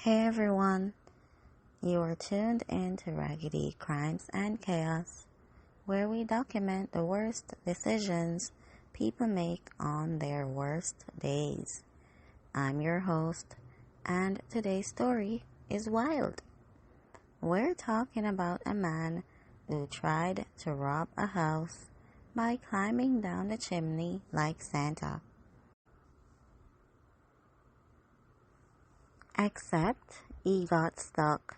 Hey everyone, you are tuned in to Raggedy Crimes and Chaos, where we document the worst decisions people make on their worst days. I'm your host, and today's story is wild. We're talking about a man who tried to rob a house by climbing down the chimney like Santa. Except he got stuck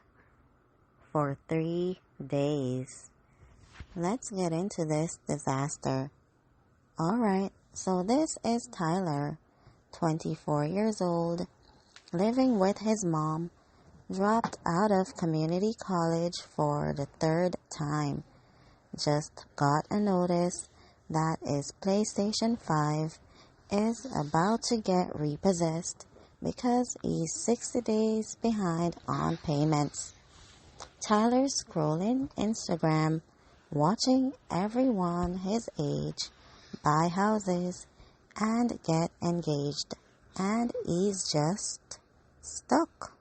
for 3 days. Let's get into this disaster. Alright, so this is Tyler, 24 years old, living with his mom, dropped out of community college for the third time. Just got a notice that his PlayStation 5 is about to get repossessed because he's 60 days behind on payments. Tyler's scrolling Instagram, watching everyone his age buy houses and get engaged, and he's just stuck.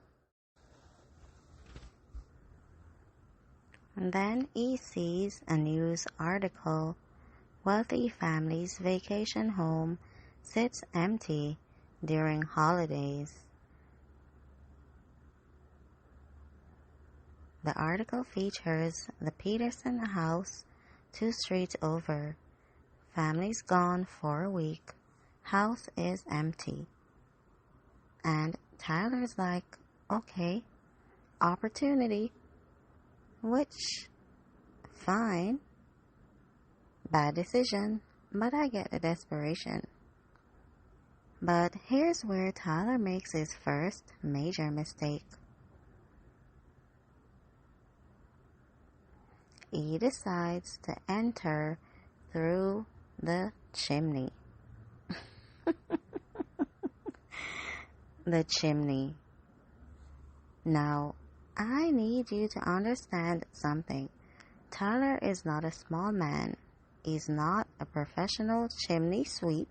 And then he sees a news article. Wealthy family's vacation home sits empty during holidays. The article features the Peterson house 2 streets over. Family's gone for a week. House is empty. And Tyler's like, okay, opportunity. Which, fine. Bad decision, but I get the desperation. But here's where Tyler makes his first major mistake. He decides to enter through the chimney. The chimney. Now, I need you to understand something. Tyler is not a small man. He's not a professional chimney sweep.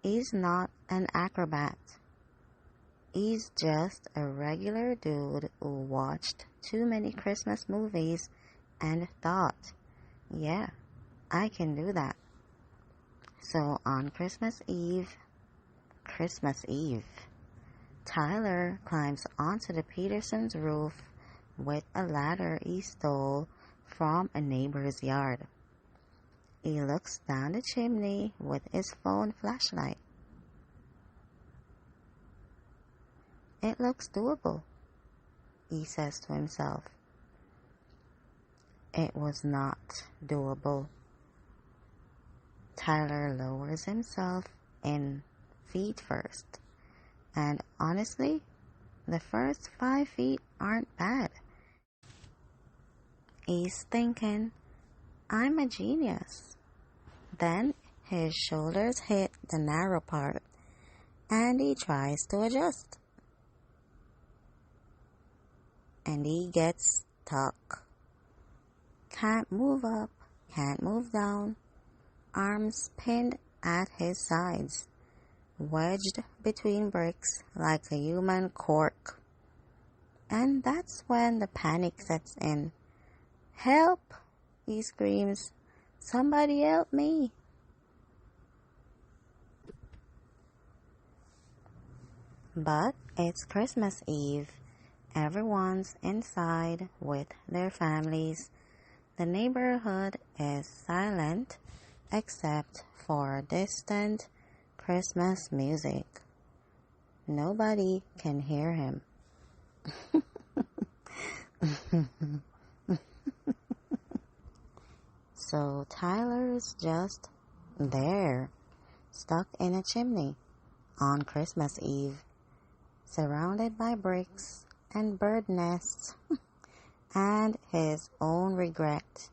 He's not an acrobat. He's just a regular dude who watched too many Christmas movies and thought, yeah, I can do that. So on Christmas Eve, Tyler climbs onto the Peterson's roof with a ladder he stole from a neighbor's yard. He looks down the chimney with his phone flashlight. It looks doable, he says to himself. It was not doable. Tyler lowers himself in feet first. And honestly, the first 5 feet aren't bad. He's thinking, I'm a genius. Then his shoulders hit the narrow part, and he tries to adjust. And he gets stuck. Can't move up, can't move down, arms pinned at his sides, wedged between bricks like a human cork. And that's when the panic sets in. Help! He screams. Somebody help me! But it's Christmas Eve. Everyone's inside with their families. The neighborhood is silent except for distant Christmas music. Nobody can hear him. So Tyler's just there, stuck in a chimney on Christmas Eve, surrounded by bricks and bird nests and his own regret.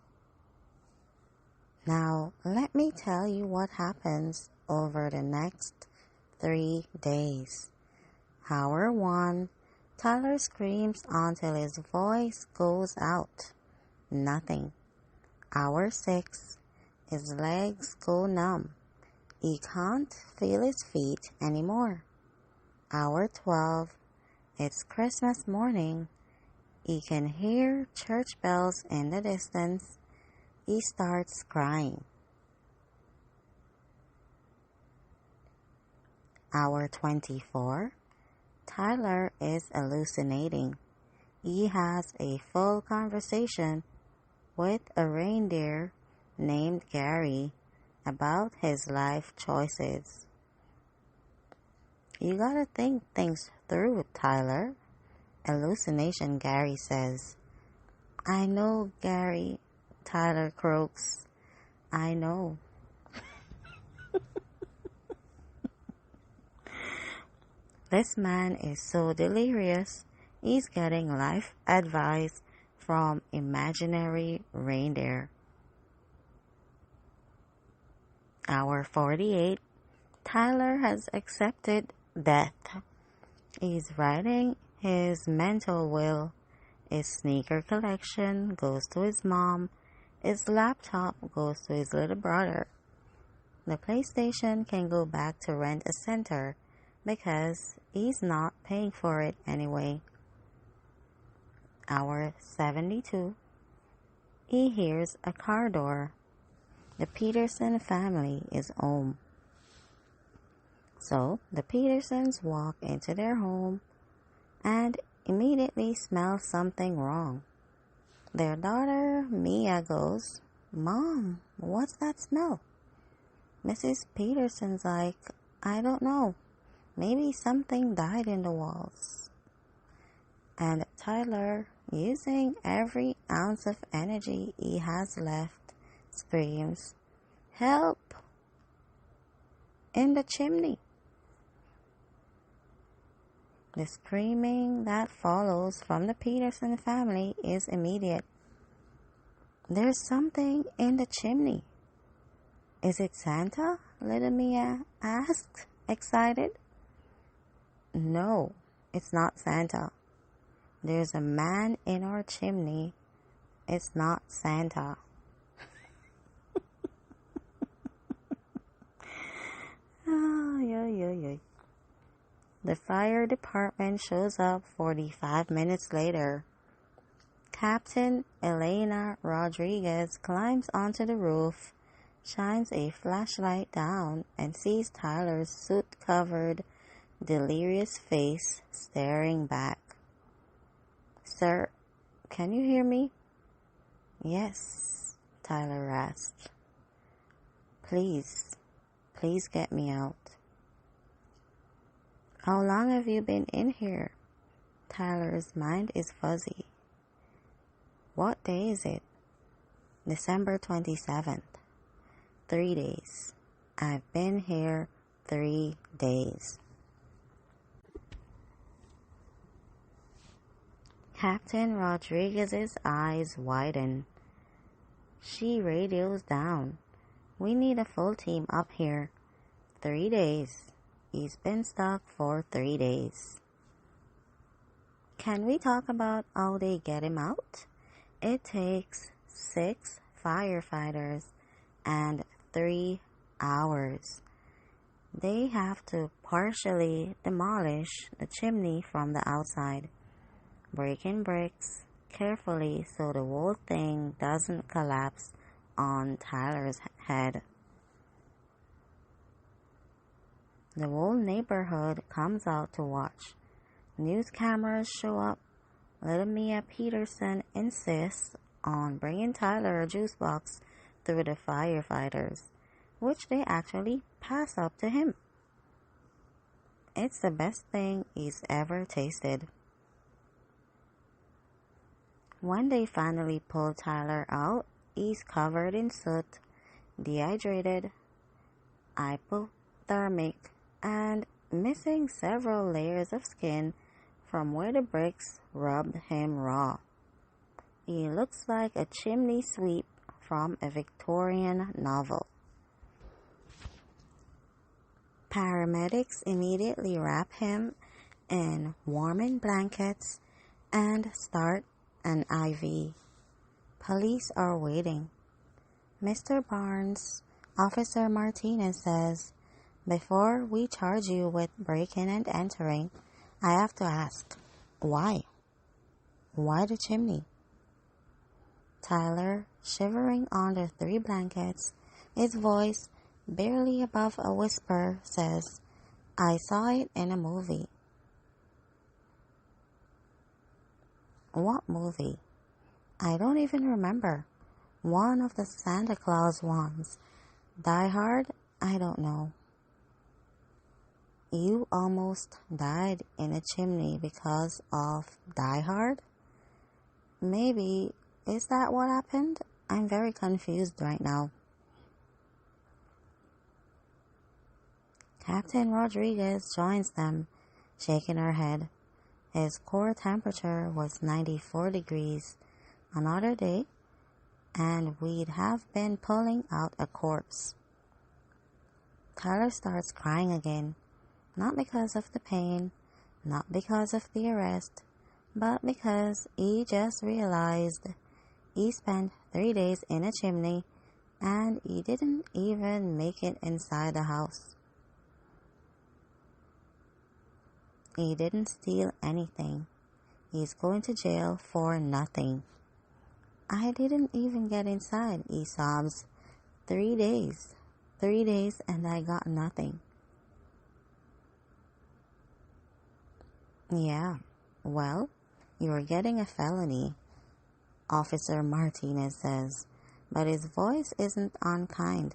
Now, let me tell you what happens over the next 3 days. Hour 1, Tyler screams until his voice goes out. Nothing. Hour 6, his legs go numb. He can't feel his feet anymore. Hour 12, It's Christmas morning. He can hear church bells in the distance. He starts crying. Hour 24. Tyler is hallucinating. He has a full conversation with a reindeer named Gary about his life choices. You gotta think things through, Tyler. Hallucination Gary says. I know, Gary, Tyler croaks. I know. This man is so delirious, he's getting life advice from imaginary reindeer. Hour 48. Tyler has accepted death. He's writing his mental will. His sneaker collection goes to his mom. His laptop goes to his little brother. The PlayStation can go back to rent a center because he's not paying for it anyway. Hour 72. He hears a car door. The Peterson family is home. So the Petersons walk into their home and immediately smell something wrong. Their daughter Mia goes, Mom, what's that smell? Mrs. Peterson's like, I don't know. Maybe something died in the walls. And Tyler, using every ounce of energy he has left, screams, Help! In the chimney. The screaming that follows from the Peterson family is immediate. There's something in the chimney. Is it Santa? Little Mia asked, excited. No, it's not Santa. There's a man in our chimney. It's not Santa. The fire department shows up 45 minutes later. Captain Elena Rodriguez climbs onto the roof, shines a flashlight down, and sees Tyler's soot-covered, delirious face staring back. Sir, can you hear me? Yes, Tyler rasped. Please get me out. How long have you been in here? Tyler's mind is fuzzy. What day is it? December 27th. 3 days. I've been here 3 days. Captain Rodriguez's eyes widen. She radios down. We need a full team up here. 3 days. He's been stuck for 3 days. Can we talk about how they get him out? It takes 6 firefighters and 3 hours. They have to partially demolish the chimney from the outside, breaking bricks carefully so the whole thing doesn't collapse on Tyler's head. The whole neighborhood comes out to watch. News cameras show up. Little Mia Peterson insists on bringing Tyler a juice box through the firefighters, which they actually pass up to him. It's the best thing he's ever tasted. When they finally pull Tyler out, he's covered in soot, dehydrated, hypothermic, and missing several layers of skin from where the bricks rubbed him raw. He looks like a chimney sweep from a Victorian novel. Paramedics immediately wrap him in warming blankets and start an IV. Police are waiting. Mr. Barnes, Officer Martinez says, before we charge you with breaking and entering, I have to ask, Why? Why the chimney? Tyler, shivering under 3 blankets, his voice barely above a whisper, says, I saw it in a movie. What movie? I don't even remember. One of the Santa Claus ones. Die Hard? I don't know. You almost died in a chimney because of Die Hard? Maybe. Is that what happened? I'm very confused right now. Captain Rodriguez joins them, shaking her head. His core temperature was 94 degrees. Another day, and we'd have been pulling out a corpse. Tyler starts crying again, not because of the pain, not because of the arrest, but because he just realized he spent 3 days in a chimney and he didn't even make it inside the house. He didn't steal anything. He's going to jail for nothing. I didn't even get inside, he sobs. 3 days. 3 days and I got nothing. Yeah, well, you were getting a felony, Officer Martinez says, but his voice isn't unkind.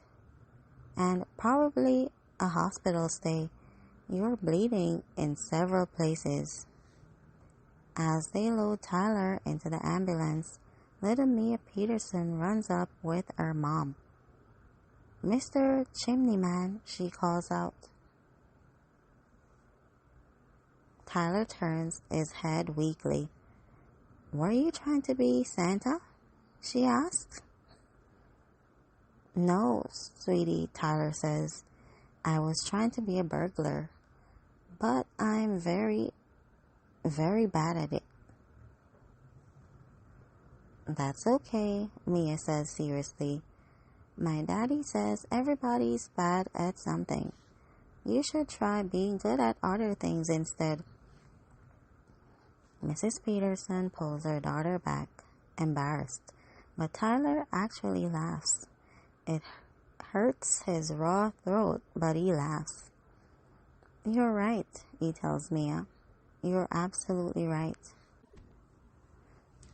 And probably a hospital stay. You're bleeding in several places. As they load Tyler into the ambulance, little Mia Peterson runs up with her mom. Mr. Chimney Man, she calls out. Tyler turns his head weakly. Were you trying to be Santa? She asks. No, sweetie, Tyler says. I was trying to be a burglar, but I'm very, very bad at it. That's okay, Mia says seriously. My daddy says everybody's bad at something. You should try being good at other things instead. Mrs. Peterson pulls her daughter back, embarrassed, but Tyler actually laughs. It hurts his raw throat, but he laughs. You're right, he tells Mia. You're absolutely right.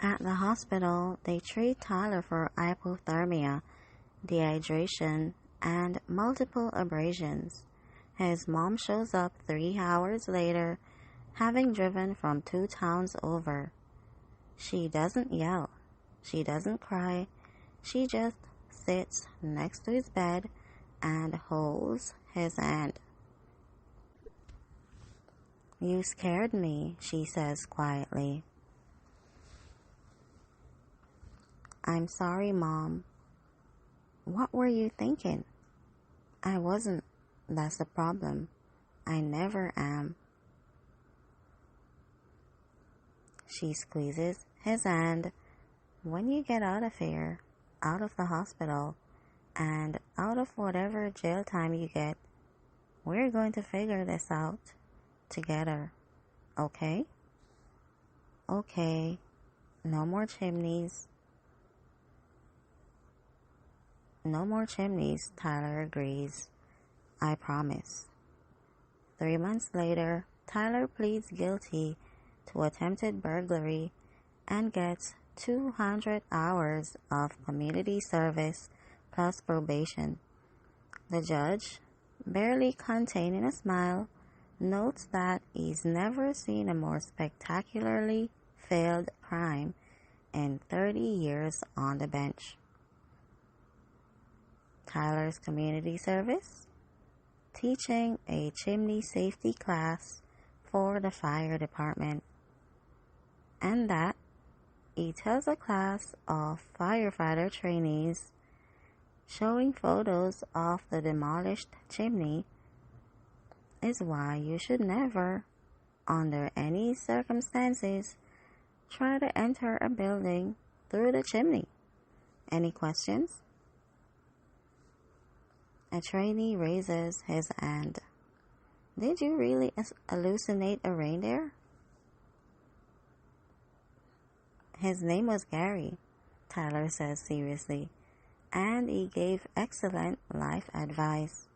At the hospital, they treat Tyler for hypothermia, dehydration, and multiple abrasions. His mom shows up 3 hours later, having driven from 2 towns over. She doesn't yell. She doesn't cry. She just sits next to his bed and holds his hand. You scared me, she says quietly. I'm sorry, Mom. What were you thinking? I wasn't. That's the problem. I never am. She squeezes his hand. When you get out of here, out of the hospital, and out of whatever jail time you get, we're going to figure this out together. Okay? Okay. No more chimneys. No more chimneys, Tyler agrees. I promise. 3 months later, Tyler pleads guilty to attempted burglary and gets 200 hours of community service plus probation. The judge, barely containing a smile, notes that he's never seen a more spectacularly failed crime in 30 years on the bench. Tyler's community service? Teaching a chimney safety class for the fire department. And that, he tells a class of firefighter trainees, showing photos of the demolished chimney, is why you should never, under any circumstances, try to enter a building through the chimney. Any questions? A trainee raises his hand. Did you really hallucinate a reindeer? His name was Gary, Tyler says seriously, and he gave excellent life advice.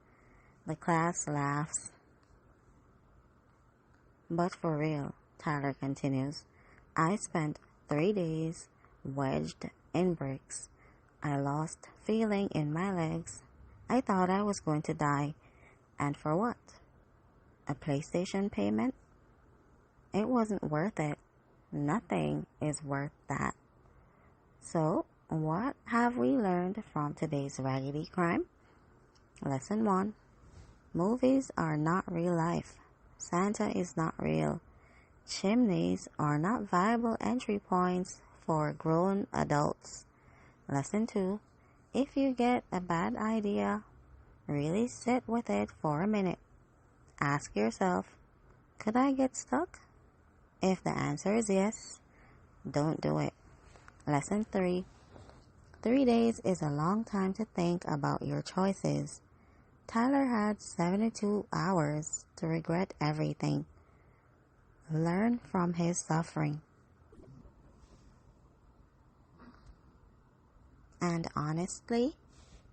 The class laughs. But for real, Tyler continues, I spent 3 days wedged in bricks. I lost feeling in my legs. I thought I was going to die. And for what? A PlayStation payment? It wasn't worth it. Nothing is worth that. So, what have we learned from today's Raggedy crime? Lesson 1. Movies are not real life. Santa is not real. Chimneys are not viable entry points for grown adults. Lesson 2. If you get a bad idea, really sit with it for a minute. Ask yourself, could I get stuck? If the answer is yes, don't do it. Lesson 3. 3 days is a long time to think about your choices. Tyler had 72 hours to regret everything. Learn from his suffering. And honestly,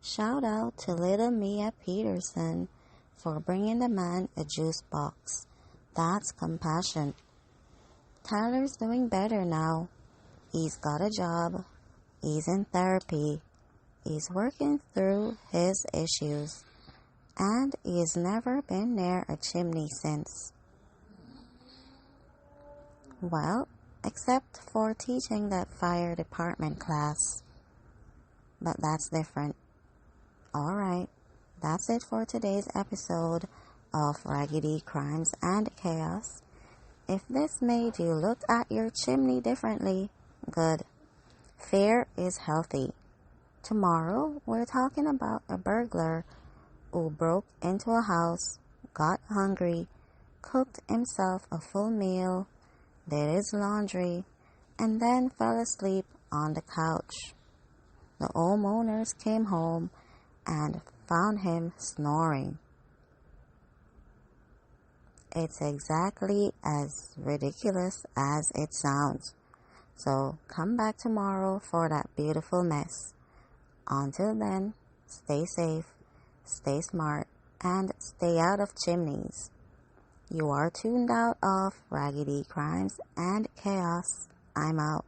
shout out to little Mia Peterson for bringing the man a juice box. That's compassion. Tyler's doing better now. He's got a job. He's in therapy. He's working through his issues. And he's never been near a chimney since. Well, except for teaching that fire department class. But that's different. Alright, that's it for today's episode of Raggedy Crimes and Chaos. If this made you look at your chimney differently, good. Fear is healthy. Tomorrow, we're talking about a burglar who broke into a house, got hungry, cooked himself a full meal, did his laundry, and then fell asleep on the couch. The homeowners came home and found him snoring. It's exactly as ridiculous as it sounds. So come back tomorrow for that beautiful mess. Until then, stay safe, stay smart, and stay out of chimneys. You are tuned out of Raggedy Crimes and Chaos. I'm out.